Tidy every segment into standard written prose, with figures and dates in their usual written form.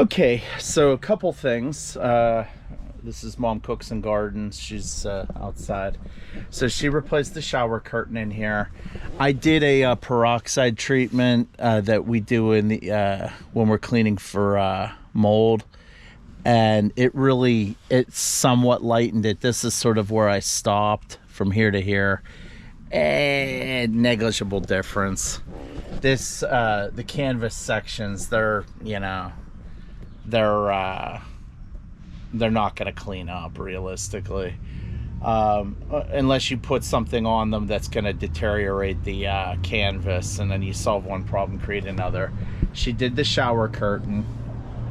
Okay, so a couple things. This is Mom Cooks and Gardens. She's outside. So she replaced the shower curtain in here. I did a peroxide treatment that we do in the when we're cleaning for mold, and it somewhat lightened it. This is sort of where I stopped from here to here. And negligible difference. This the canvas sections, they're not going to clean up realistically, unless you put something on them that's going to deteriorate the canvas, and then you solve one problem, create another. She did the shower curtain.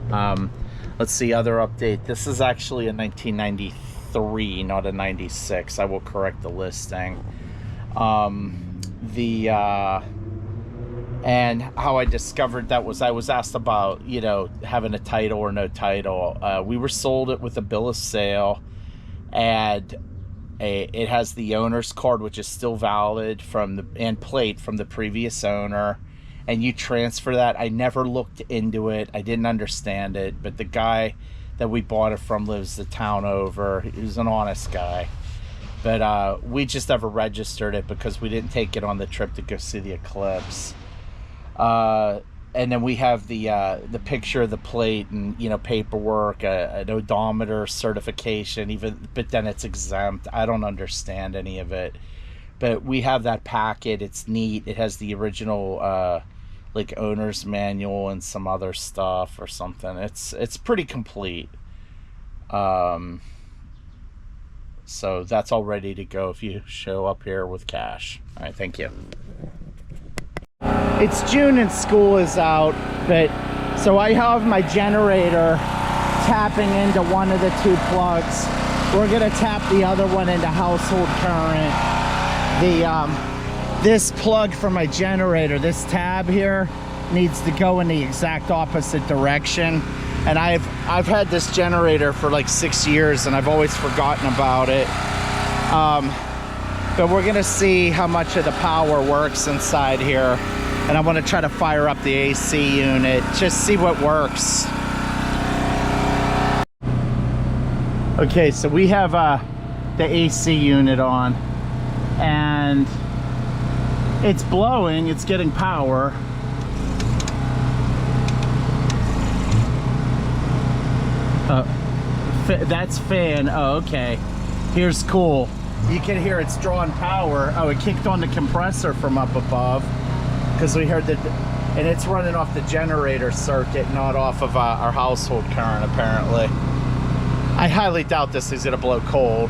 Let's see, other update. This is actually a 1993, not a 96. I will correct the listing. And how I discovered that was I was asked about, having a title or no title. We were sold it with a bill of sale, and it has the owner's card, which is still valid and plate from the previous owner. And you transfer that. I never looked into it. I didn't understand it. But the guy that we bought it from lives the town over. He was an honest guy. But we just never registered it because we didn't take it on the trip to go see the eclipse. And then we have the picture of the plate and paperwork, an odometer certification, but then it's exempt. I don't understand any of it, but we have that packet. It's neat. It has the original like owner's manual and some other stuff or something. It's pretty complete. So that's all ready to go if you show up here with cash. All right, thank you. It's June and school is out, but so I have my generator tapping into one of the two plugs. We're gonna tap the other one into household current. This plug for my generator, this tab here, needs to go in the exact opposite direction. And I've had this generator for like 6 years, and I've always forgotten about it. But we're gonna see how much of the power works inside here. And I want to try to fire up the AC unit, just see what works. Okay, so we have the AC unit on, and it's blowing, it's getting power. That's fan. Oh, okay. Here's cool. You can hear it's drawing power. Oh, it kicked on the compressor from up above, because we heard that, and it's running off the generator circuit, not off of our household current, apparently. I highly doubt this is gonna blow cold.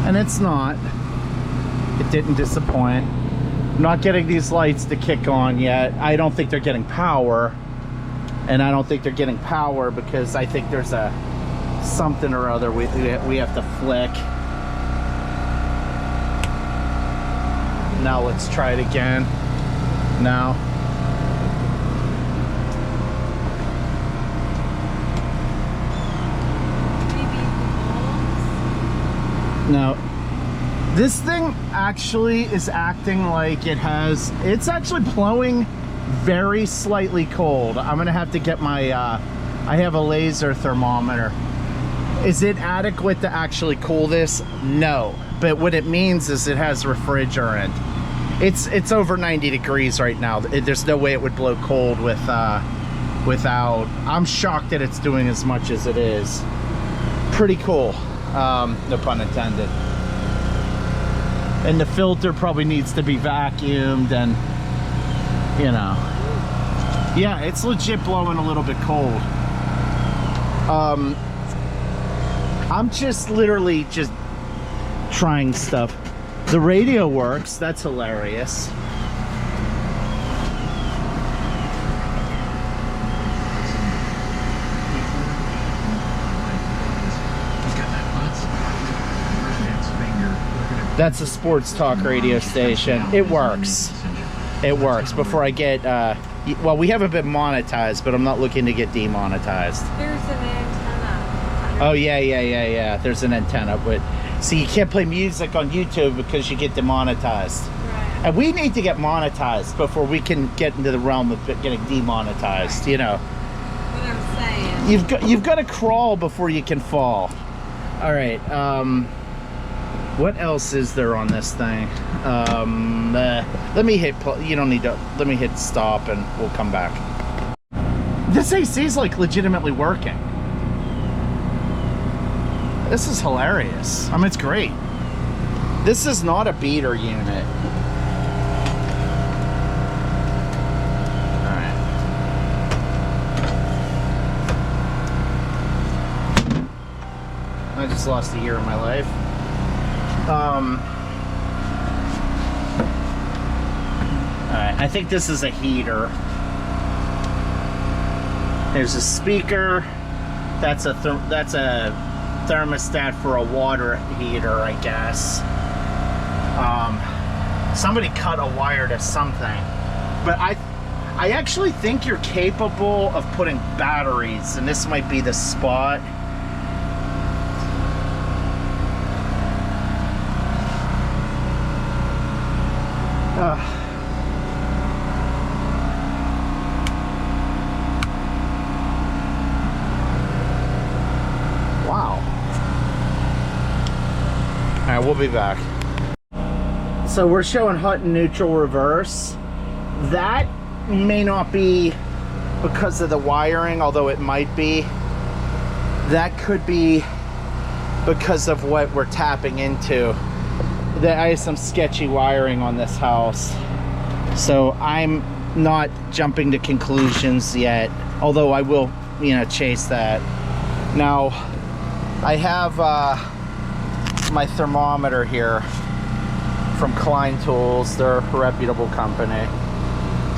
And it's not. It didn't disappoint. I'm not getting these lights to kick on yet. I don't think they're getting power. And I don't think they're getting power because I think there's something or other we have to flick. Now let's try it again. Now. No. This thing actually is acting like it's actually blowing very slightly cold. I'm gonna have to get my I have a laser thermometer. Is it adequate to actually cool this? No, but what it means is it has refrigerant. It's over 90 degrees right now. There's no way it would blow cold without. I'm shocked that it's doing as much as it is. Pretty cool. No pun intended. And the filter probably needs to be vacuumed, and yeah, it's legit blowing a little bit cold. I'm just literally just trying stuff. The radio works. That's hilarious. That's a sports talk radio station. It works. It works. Before I get, well, we haven't been monetized, but I'm not looking to get demonetized. There's an antenna Oh yeah. There's an antenna, but see, you can't play music on YouTube because you get demonetized. Right. And we need to get monetized before we can get into the realm of getting demonetized. You know. What I'm saying. You've got to crawl before you can fall. All right. What else is there on this thing? Let me hit. You don't need to. Let me hit stop, and we'll come back. This AC is like legitimately working. This is hilarious. I mean, it's great. This is not a beater unit. All right. I just lost a year of my life. All right, I think this is a heater. There's a speaker. That's a thermostat for a water heater, I guess. Somebody cut a wire to something, but I actually think you're capable of putting batteries, and this might be the spot. Wow. All right, we'll be back. So we're showing hot and neutral reverse. That may not be because of the wiring, although it might be. That could be because of what we're tapping into. I have some sketchy wiring on this house, so I'm not jumping to conclusions yet, although I will, you know, chase that. Now, I have my thermometer here from Klein Tools. They're a reputable company.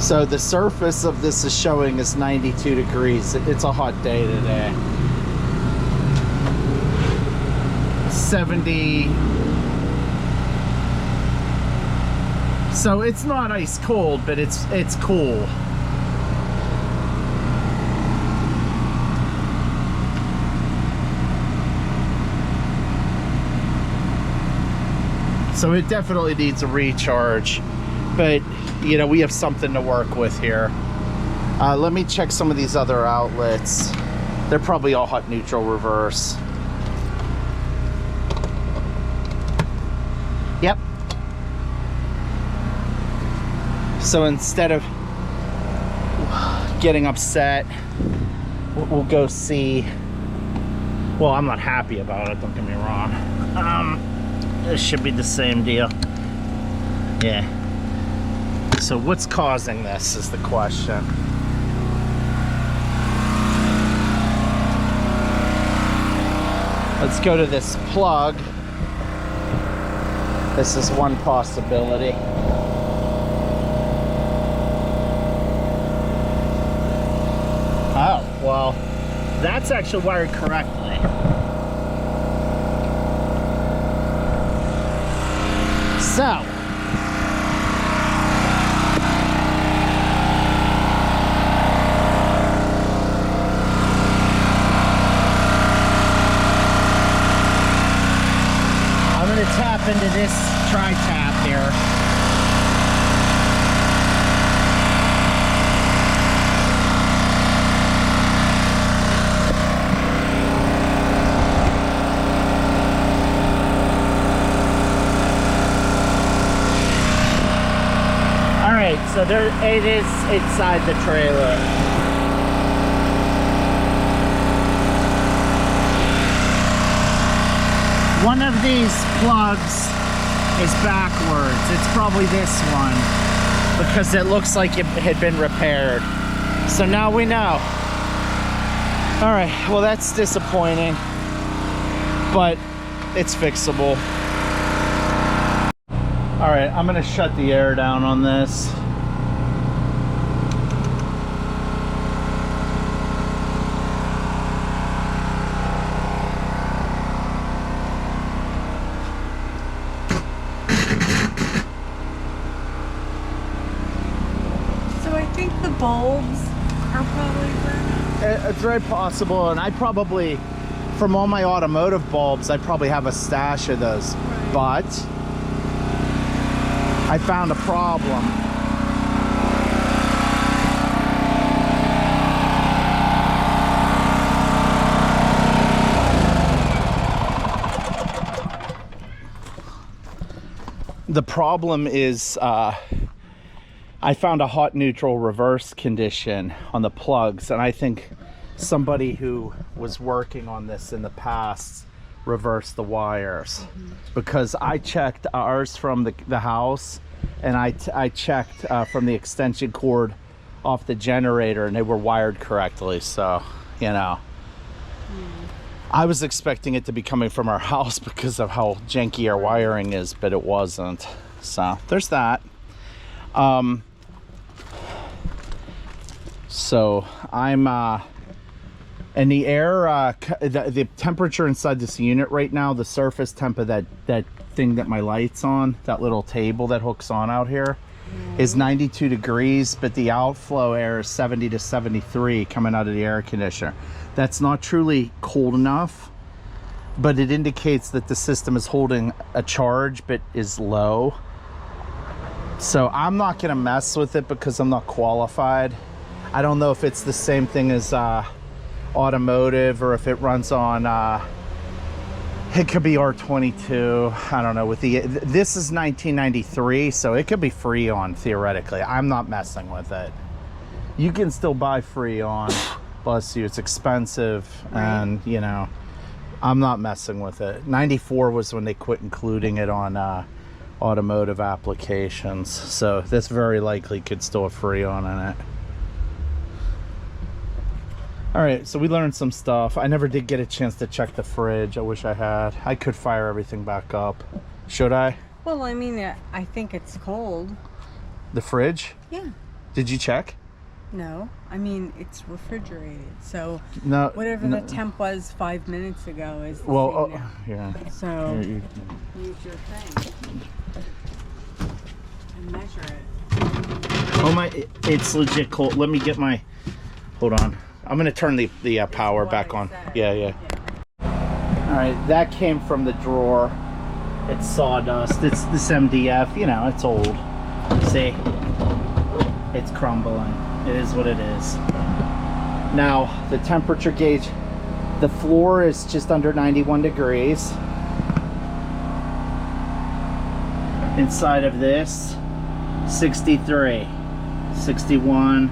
So the surface of this is showing is 92 degrees. It's a hot day today. 70. So it's not ice cold, but it's cool. So it definitely needs a recharge, but you know, we have something to work with here. Let me check some of these other outlets. They're probably all hot neutral reverse. Yep. So instead of getting upset, we'll go see. Well, I'm not happy about it, don't get me wrong. This should be the same deal. Yeah. So what's causing this is the question. Let's go to this plug. This is one possibility. Oh, well, that's actually wired correctly. So, I'm going to tap into this tri-tap here. So there it is inside the trailer. One of these plugs is backwards. It's probably this one because it looks like it had been repaired. So now we know. All right, well, that's disappointing, but it's fixable. All right, I'm gonna shut the air down on this. Bulbs are probably burning. It's very possible, and I probably from all my automotive bulbs, I probably have a stash of those. Right. But I found a problem. The problem is I found a hot neutral reverse condition on the plugs, and I think somebody who was working on this in the past reversed the wires. Because I checked ours from the house, and I checked from the extension cord off the generator, and they were wired correctly. So, you know, I was expecting it to be coming from our house because of how janky our wiring is, but it wasn't. So there's that. So I'm and the air the temperature inside this unit right now, the surface temp of that thing that my light's on, that little table that hooks on out here, is 92 degrees, but the outflow air is 70 to 73 coming out of the air conditioner. That's not truly cold enough, but it indicates that the system is holding a charge but is low. So I'm not gonna mess with it because I'm not qualified. I don't know if it's the same thing as automotive, or if it runs on it could be R22. I don't know. With the this is 1993, so it could be Freon theoretically. I'm not messing with it. You can still buy Freon, bless you, it's expensive. Right. And you know, I'm not messing with it. 94 was when they quit including it on automotive applications, so this very likely could still have Freon in it. All right, so we learned some stuff. I never did get a chance to check the fridge. I wish I had. I could fire everything back up. Should I? Well, I mean, I think it's cold. The fridge? Yeah. Did you check? No, I mean, it's refrigerated, so no, whatever no. the temp was 5 minutes ago is the well, same now. yeah. So Here, use your thing and measure it. Oh my, it's legit cold. Let me get my, hold on. I'm gonna turn the power back on. Yeah. All right, that came from the drawer. It's sawdust. It's this MDF. You know, it's old. See, it's crumbling. It is what it is. Now the temperature gauge. The floor is just under 91 degrees. Inside of this, 63, 61.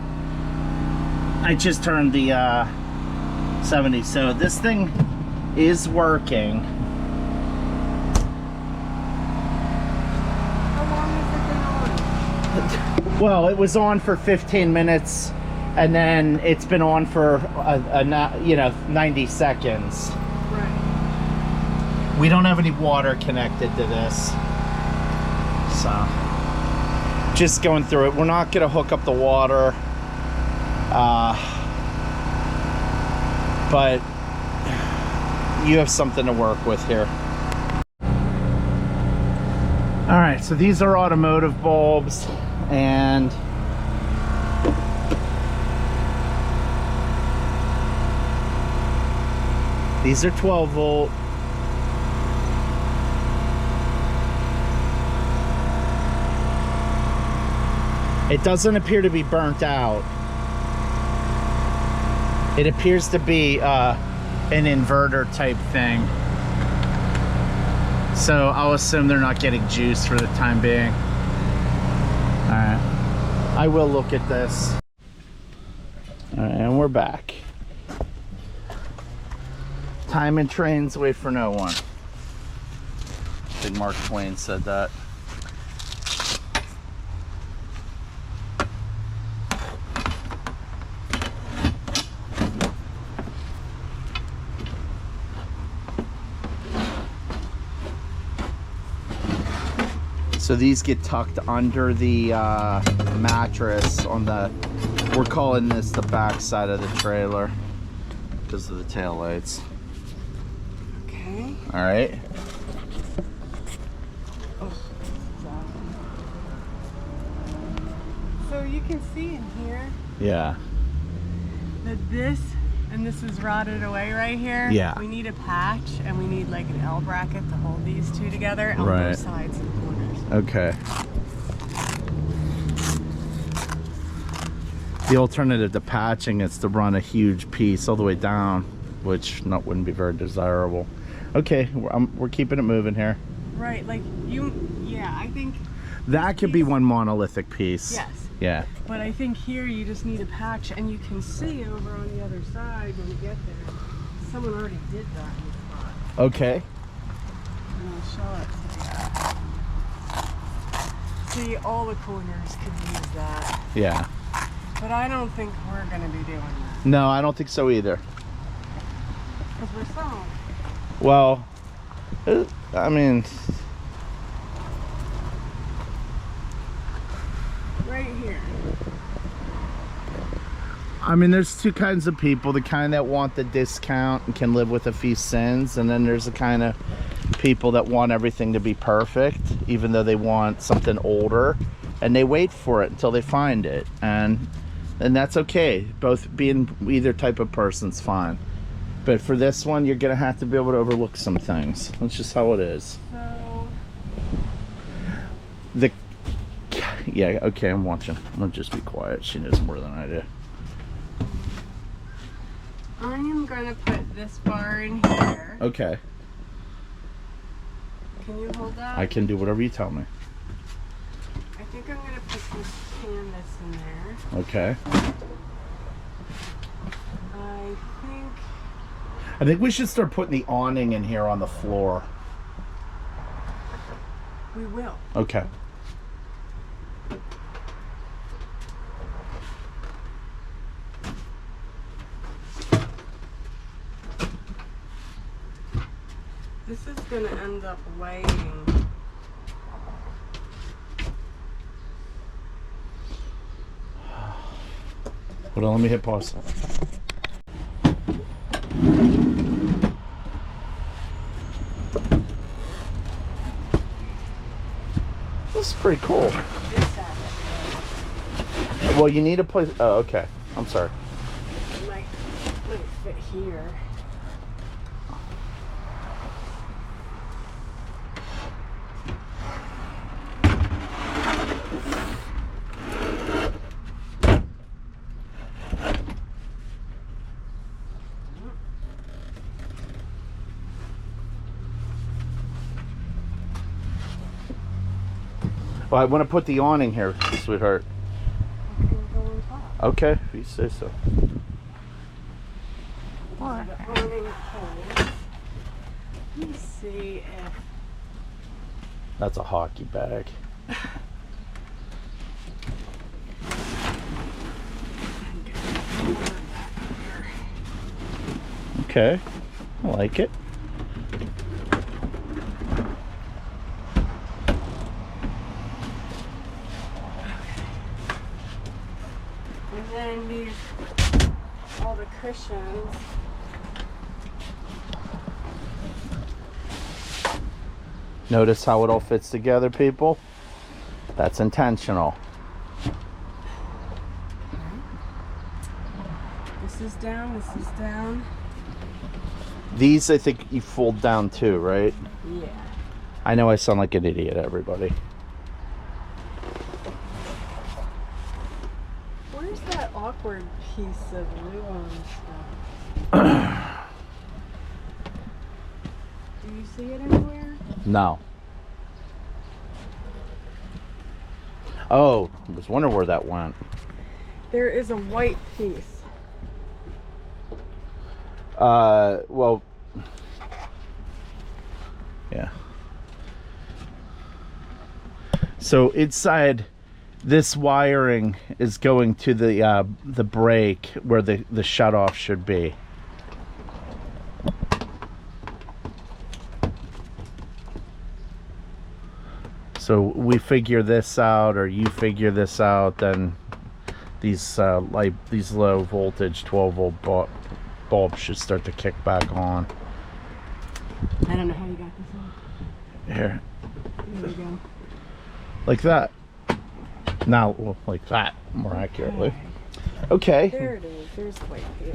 I just turned the 70, so this thing is working. How long has it been on? Well, it was on for 15 minutes, and then it's been on for you know, 90 seconds. Right. We don't have any water connected to this, so just going through it. We're not gonna hook up the water. But you have something to work with here. All right, so these are automotive bulbs, and these are 12 volt. It doesn't appear to be burnt out. It appears to be an inverter type thing. So I'll assume they're not getting juice for the time being. All right, I will look at this. All right, and we're back. Time and trains wait for no one. I think Mark Twain said that. So these get tucked under the mattress on the, we're calling this the back side of the trailer because of the tail lights. Okay. All right. So you can see in here Yeah. that this And this is rotted away right here. Yeah. We need a patch, and we need like an L bracket to hold these two together on Right. both sides and corners. Okay. The alternative to patching is to run a huge piece all the way down, which wouldn't be very desirable. Okay, we're keeping it moving here. Right, like yeah, I think that could be one monolithic piece. yes. Yeah. But I think here you just need a patch, and you can see over on the other side when you get there. Someone already did that in the spot. Okay. And I'll show it to you. See, all the corners could use that. Yeah. But I don't think we're going to be doing that. No, I don't think so either. Because we're selling. Well, I mean, Right here. there's two kinds of people. The kind that want the discount and can live with a few sins, and then there's the kind of people that want everything to be perfect, even though they want something older, and they wait for it until they find it, and that's okay. Both being either type of person's fine. But for this one, you're gonna have to be able to overlook some things. That's just how it is. So, Yeah, okay, I'm watching. I'm gonna just be quiet. She knows more than I do. I am going to put this bar in here. Okay, Can you hold that? I can do whatever you tell me. I think I'm going to put some canvas in there. Okay. I I think we should start putting the awning in here on the floor. we will. Okay. This is going to end up weighing. Hold on, let me hit pause. This is pretty cool. This side. Well, you need a place. Oh, okay. I'm sorry. It might fit here. Well, I want to put the awning here, sweetheart. It can go on top. Okay, if you say so. The awning holds. Let me see if That's a hockey bag. Okay, I like it. and then these all the cushions. Notice how it all fits together, people? That's intentional. This is down, this is down. These, I think you fold down too, right? Yeah. I know I sound like an idiot, everybody. Where's that awkward piece of glue stuff? Do you see it anywhere? No. Oh, I was wondering where that went. There is a white piece. Well, yeah. So inside, this wiring is going to the brake where the shutoff should be. So we figure this out, or you figure this out, then these low voltage 12 volt bulbs should start to kick back on. I don't know how you got this on. Here, There we go. like that. Now, well, like that, more accurately. Okay. There it is. There's the white piece.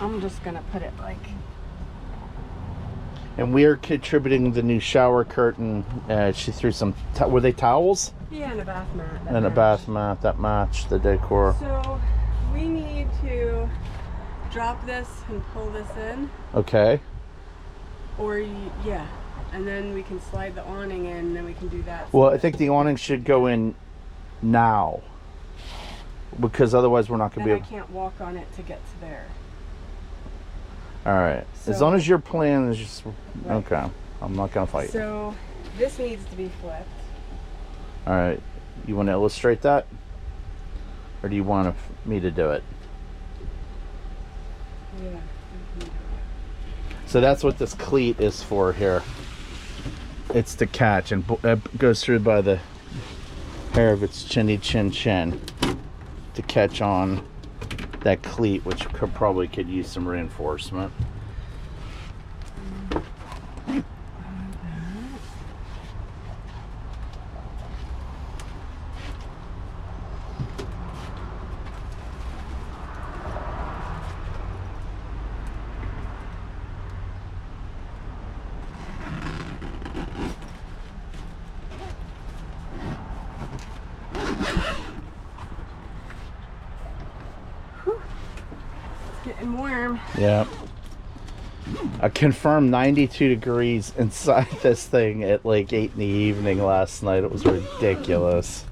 I'm just gonna put it like. And we are contributing the new shower curtain. She threw some, were they towels? Yeah, and a bath mat. And a bath mat that matched the decor. So we need to drop this and pull this in. Okay. Or, yeah. And then we can slide the awning in, and then we can do that. Well, I think the awning should go in now. Because otherwise we're not going to be I able... can't walk on it to get to there. Alright. So, as long as your plan is just... Right. Okay. I'm not going to fight. So this needs to be flipped. Alright. You want to illustrate that? Or do you want me to do it? Yeah. So that's what this cleat is for here. It's to catch, and it goes through by the hair of its chinny chin chin to catch on that cleat, which probably could use some reinforcement. Getting warm. Yeah. I confirmed 92 degrees inside this thing at like 8 in the evening last night. It was ridiculous.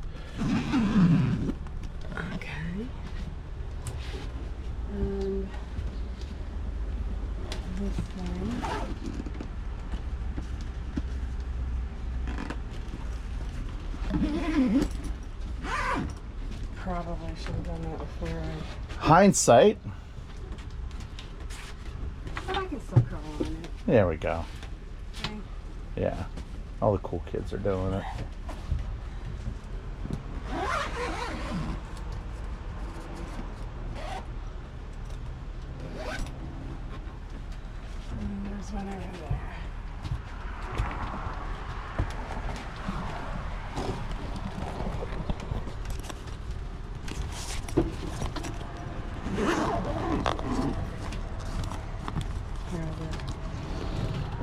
Okay. And this thing. Probably should have done that before. Hindsight. But I can still crawl on it. There we go. Okay. Yeah. All the cool kids are doing it. And there's one over there.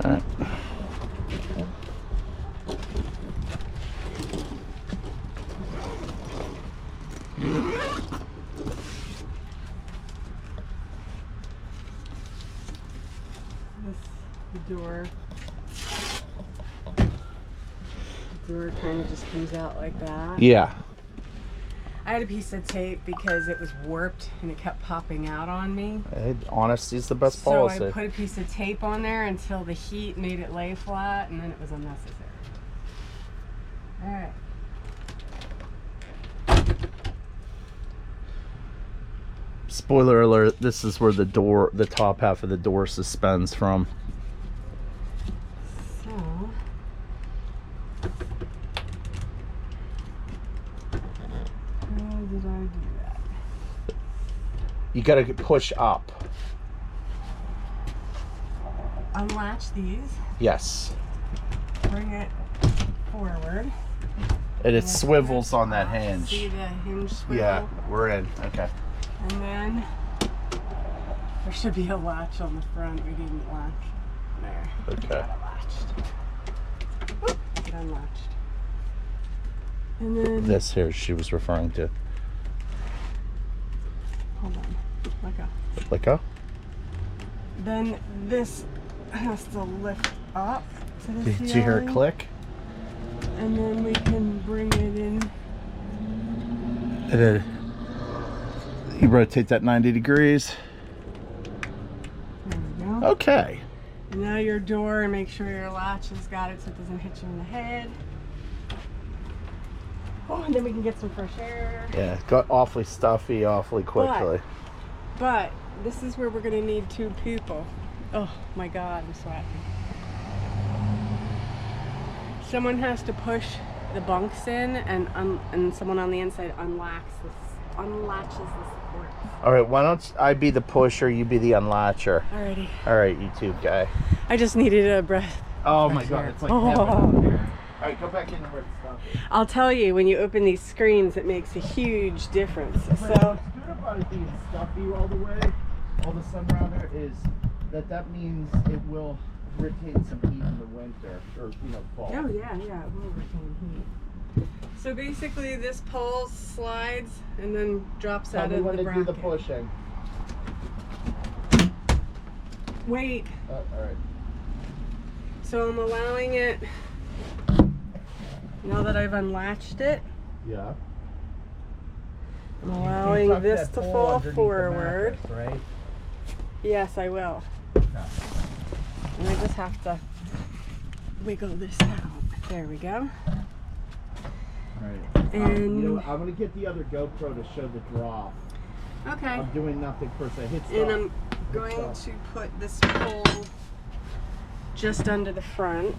All right. The door. The door kind of just comes out like that. Yeah. I had a piece of tape because it was warped and it kept popping out on me. Honesty is the best So policy. I put a piece of tape on there until the heat made it lay flat, and then it was unnecessary. All right. Spoiler alert, this is where the door, the top half of the door suspends from. So. How did I do that? You gotta push up. Unlatch these, Yes. bring it forward. And it swivels on that See hinge. the hinge swivel? Yeah, we're in. Okay. And then there should be a latch on the front. We didn't latch. There. Okay. Got it latched. Whoop, it unlatched. And then This here she was referring to. hold on. Let go. Let go? Then this has to lift up to the Did you hear it ceiling, click? and then we can bring it in. And then you rotate that 90 degrees. There we go. Okay. And now your door, and make sure your latch has got it so it doesn't hit you in the head. Oh, and then we can get some fresh air. Yeah, it got awfully stuffy awfully quickly. But this is where we're gonna need 2 people. Oh my God, I'm sweating. Someone has to push the bunks in, and someone on the inside unlatches the support. All right, why don't I be the pusher, you be the unlatcher. Alrighty. All right, YouTube guy. I just needed a breath. Oh my God, it's like Oh. heaven out here. All All right, go back into where it's stuff. I'll tell you, when you open these screens, it makes a huge difference. But So, what's good about it being stuffy all the way, all the sun around there, is that means it will retain some heat in the winter, or fall. oh yeah, it will retain heat. So basically, this pole slides and then drops Tell out me of when the to do the bracket. pushing. Wait. All right. So I'm allowing it. Now that I've unlatched it, Yeah. I'm allowing tuck this that to pole fall underneath the forward. mattress, right? Yes, I will. Okay. And I just have to wiggle this out. There we go. Right. And I'm gonna get the other GoPro to show the drop. okay. I'm doing nothing first. I hit stop. And I'm going to put this pole just under the front.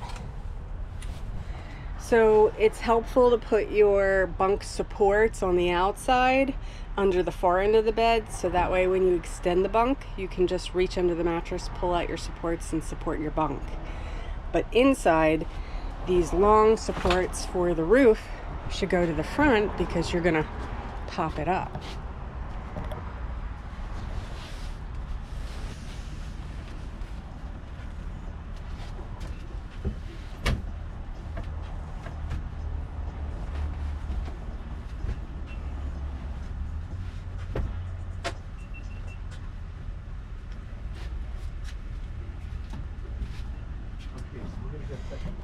So it's helpful to put your bunk supports on the outside under the far end of the bed, so that way when you extend the bunk, you can just reach under the mattress, pull out your supports, and support your bunk. But inside, these long supports for the roof should go to the front because you're gonna pop it up.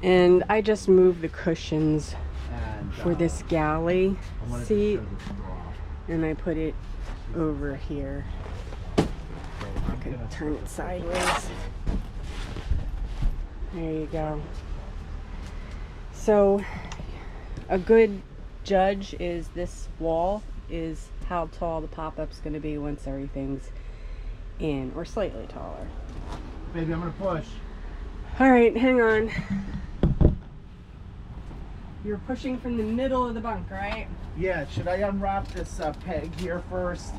And I just moved the cushions for this galley seat, and I put it over here. I could turn it sideways. There you go. So a good judge is this wall is how tall the pop-up's going to be once everything's in, or slightly taller. Baby, I'm gonna push. All right, hang on. You're pushing from the middle of the bunk, right? Yeah, should I unwrap this peg here first?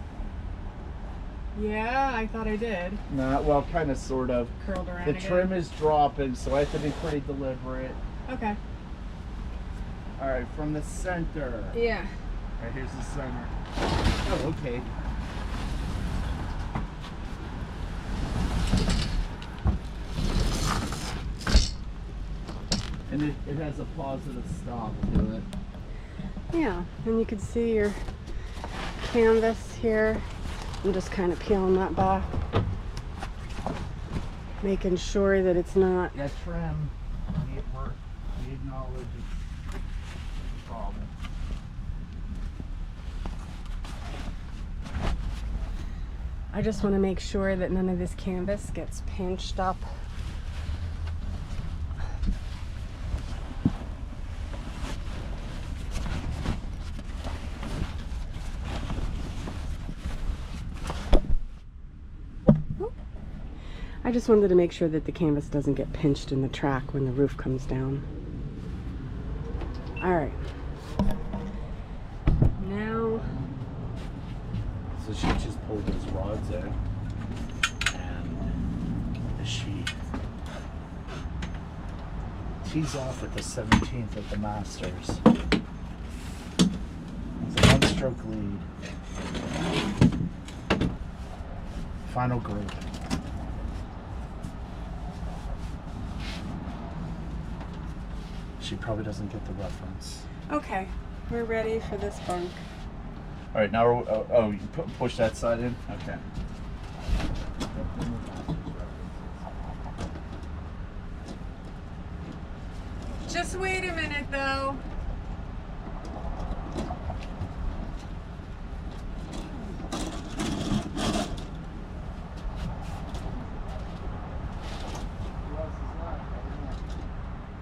Yeah, I thought I did. Nah, well, kind of, sort of. Curled around The again. trim is dropping, so I have to be pretty deliberate. Okay. All right, from the center. Yeah. All right, here's the center. Oh, okay. And it has a positive stop to it. Yeah, and you can see your canvas here. I'm just kind of peeling that back, making sure that it's not. That trim, we acknowledge it's a problem. I just want to make sure that none of this canvas gets pinched up. I just wanted to make sure that the canvas doesn't get pinched in the track when the roof comes down. All right. Now, So she just pulled those rods in, and she's off at the 17th at the Masters. It's a one-stroke lead. Final group. She probably doesn't get the reference. okay, we're ready for this bunk. All right, now we're, you push that side in? Okay. Just wait a minute though.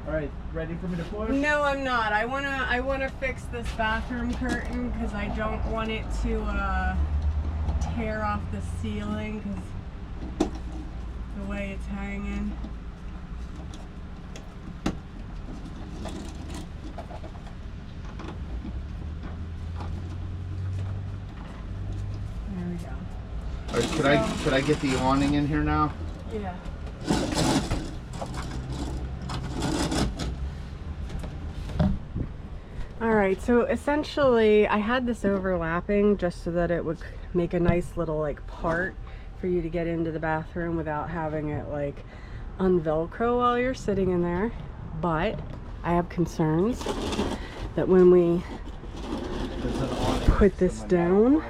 All right, ready for me to push? No, I'm not. I wanna fix this bathroom curtain because I don't want it to tear off the ceiling because the way it's hanging. There we go. All right, could I get the awning in here now? Yeah. All right, so essentially I had this overlapping just so that it would make a nice little like part for you to get into the bathroom without having it like unvelcro while you're sitting in there. But I have concerns that when we put this down,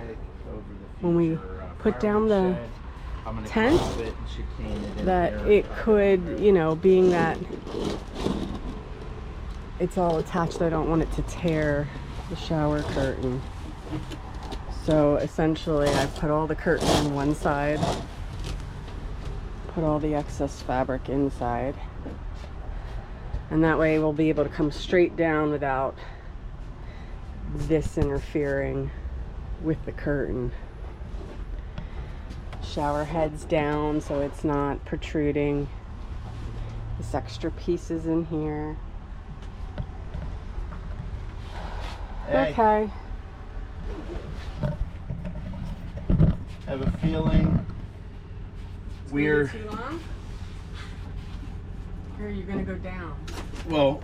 when we put down the tent, that it could, you know, being that it's all attached, I don't want it to tear the shower curtain. So essentially I put all the curtain on one side, put all the excess fabric inside, and that way we'll be able to come straight down without this interfering with the curtain. Shower heads down so it's not protruding. This extra pieces in here. Hey. Okay. I have a feeling we're Too long? Or are you gonna go down? well.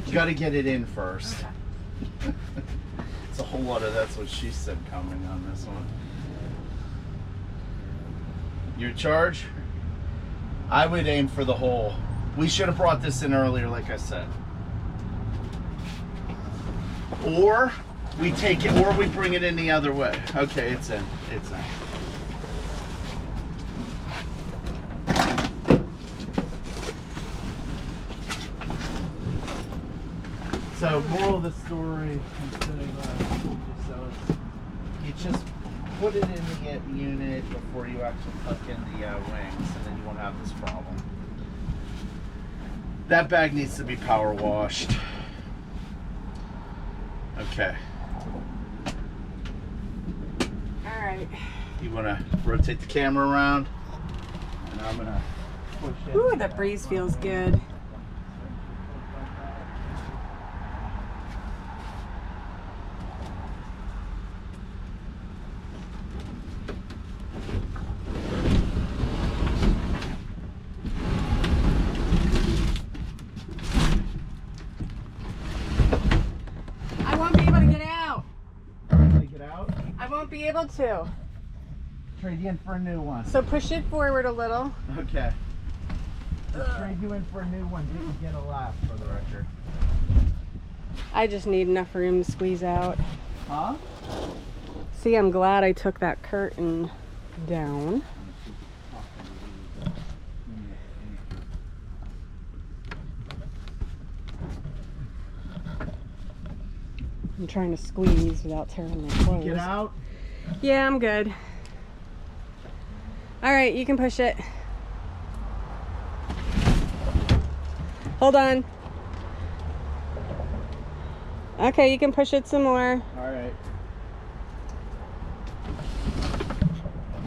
You got to get it in first. Okay. It's a whole lot of that's what she said coming on this one. Your charge? I would aim for the hole. We should have brought this in earlier, like I said. Or we take it, or we bring it in the other way. Okay, it's in. It's in. So, moral of the story, instead of you just put it in the unit before you actually tuck in the wings, and then you won't have this problem. That bag needs to be power washed. Okay. All right. You want to rotate the camera around, and I'm gonna push it. Ooh, that breeze feels good. I won't be able to get out. Take it out. I won't be able to. Trade you in for a new one. So push it forward a little. Okay. Just trade you in for a new one. Didn't get a laugh for the record. I just need enough room to squeeze out. Huh? See, I'm glad I took that curtain down. I'm trying to squeeze without tearing my clothes. Get out. Yeah, I'm good. All right, you can push it. Hold on. Okay, you can push it some more. All right.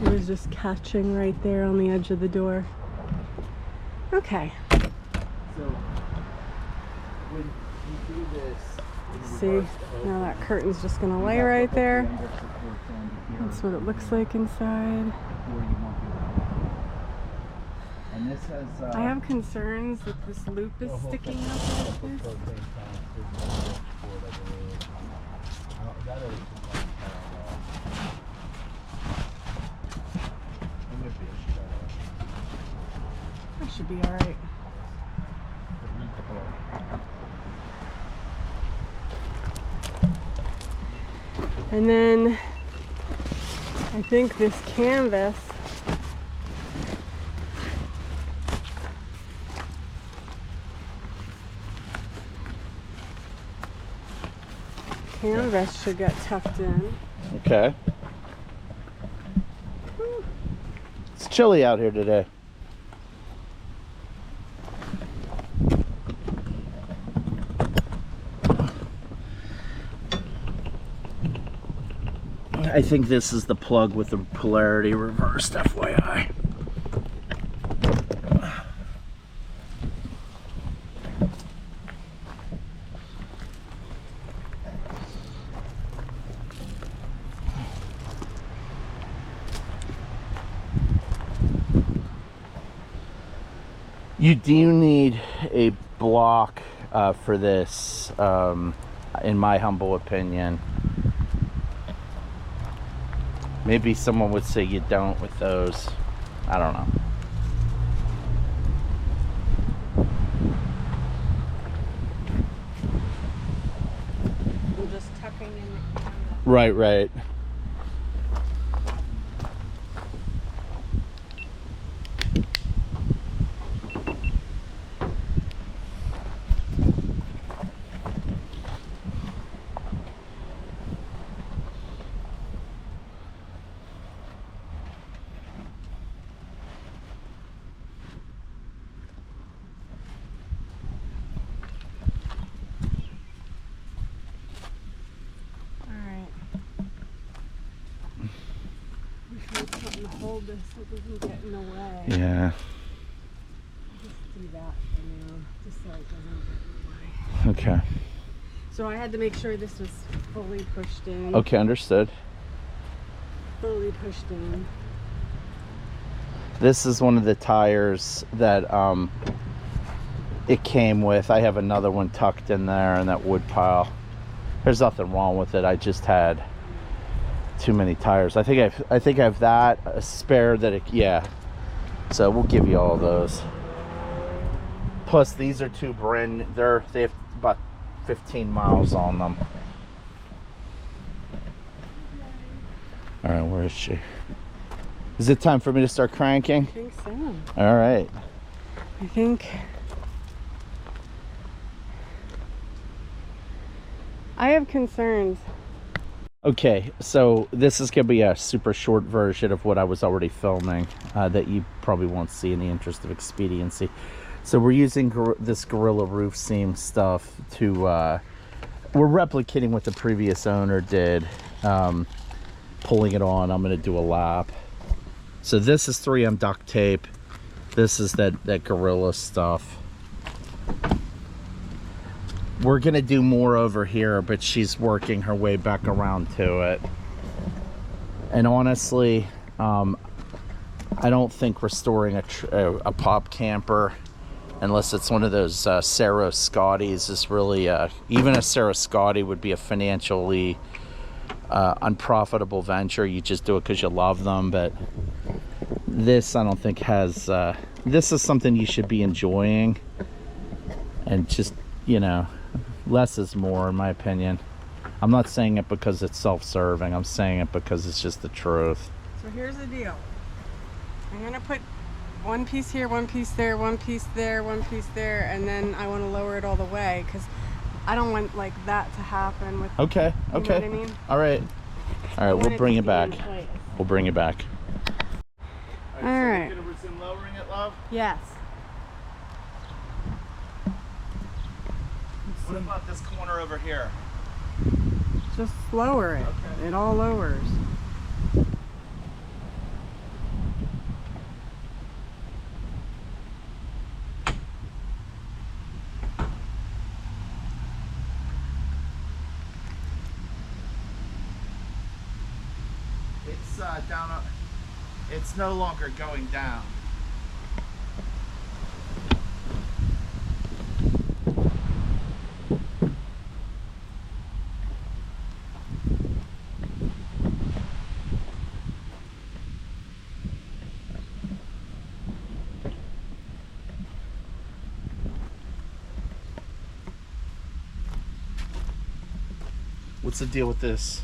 It was just catching right there on the edge of the door. Okay. So when you do this, See, now that curtain's just gonna lay right there. That's what it looks like inside. And this has. I have concerns that this loop is sticking up like this. That should be all right. And then I think this canvas should get tucked in. Okay. It's chilly out here today. I think this is the plug with the polarity reversed, FYI. You do need a block for this. in my humble opinion. Maybe someone would say you don't with those. I don't know. I'm just tucking in the camera. Right, right. Hold this so it doesn't get in the way. Yeah. Just do that for now, just so it doesn't get in the way. Okay. So I had to make sure this was fully pushed in. Okay, understood. Fully pushed in. This is one of the tires that it came with. I have another one tucked in there in that wood pile. There's nothing wrong with it. I just had too many tires. I think I have that, a spare that yeah. So we'll give you all those. Plus these are two brand. They have about 15 miles on them. All right, where is she? Is it time for me to start cranking? I think so. All right. I think I have concerns. Okay, so this is gonna be a super short version of what I was already filming that you probably won't see in the interest of expediency. So we're using this Gorilla roof seam stuff to we're replicating what the previous owner did, pulling it on. I'm gonna do a lap. So this is 3M duct tape. This is that Gorilla stuff. We're gonna do more over here, but she's working her way back around to it. And honestly, I don't think restoring a pop camper, unless it's one of those Sarah Scotties, is really even a Sarah Scotty would be a financially unprofitable venture. You just do it because you love them. But this, I don't think has. This is something you should be enjoying, and just, you know, less is more, in my opinion. I'm not saying it because it's self-serving. I'm saying it because it's just the truth. So here's the deal. I'm gonna put one piece here, one piece there, one piece there, one piece there, and then I want to lower it all the way because I don't want like that to happen with. Okay. Okay. You know what I mean? All right. All right. We'll bring it back. Place. We'll bring it back. All right. So we're gonna resume lowering it, love. Yes. What about this corner over here? Just lower it. Okay. It all lowers. It's down. It's no longer going down. What's the deal with this?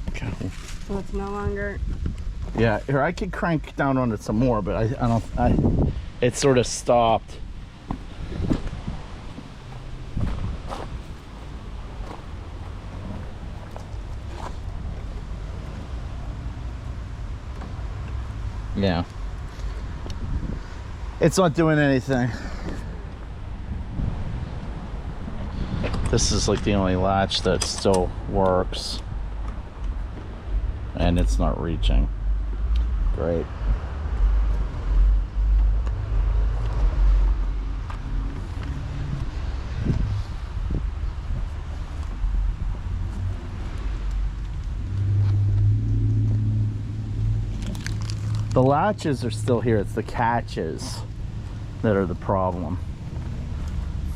Okay. So it's no longer. Yeah, here I could crank down on it some more, but it sort of stopped. Yeah. It's not doing anything. This is like the only latch that still works. And it's not reaching. Great. The latches are still here. It's the catches that are the problem.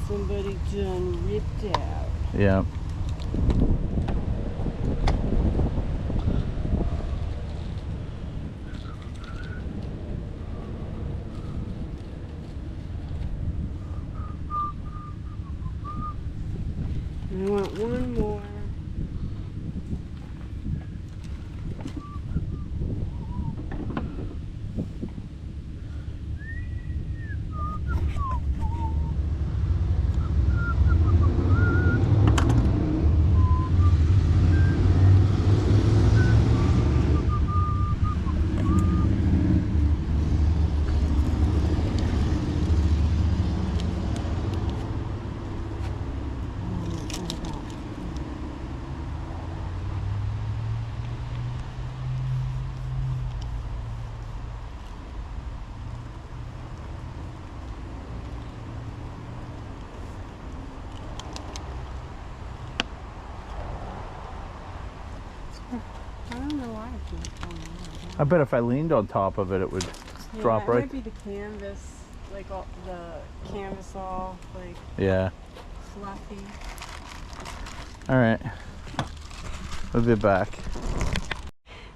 Somebody done ripped out. Yeah. I want one more. I don't know why I keep going on. I bet if I leaned on top of it, it would drop It right. might be the canvas, like all the canvas all like Yeah. fluffy. All right. We'll be back.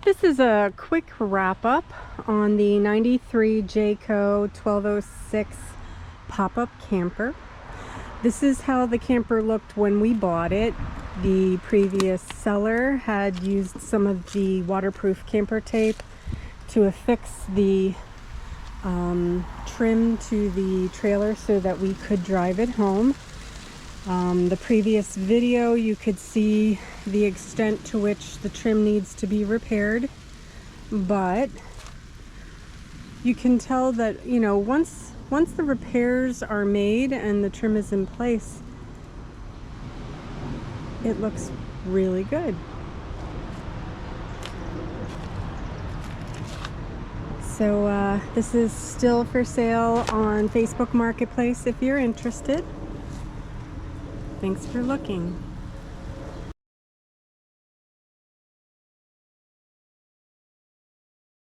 This is a quick wrap up on the 93 Jayco 1206 pop-up camper. This is how the camper looked when we bought it. The previous seller had used some of the waterproof camper tape to affix the trim to the trailer so that we could drive it home. The previous video, you could see the extent to which the trim needs to be repaired, but you can tell that, you know, once the repairs are made and the trim is in place, it looks really good. So this is still for sale on Facebook Marketplace if you're interested. Thanks for looking.